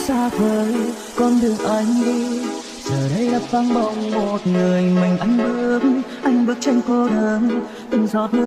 xa vời con đường anh đi, giờ đây là vắng bóng một người mình anh bước trên cô đơn, từng giọt nước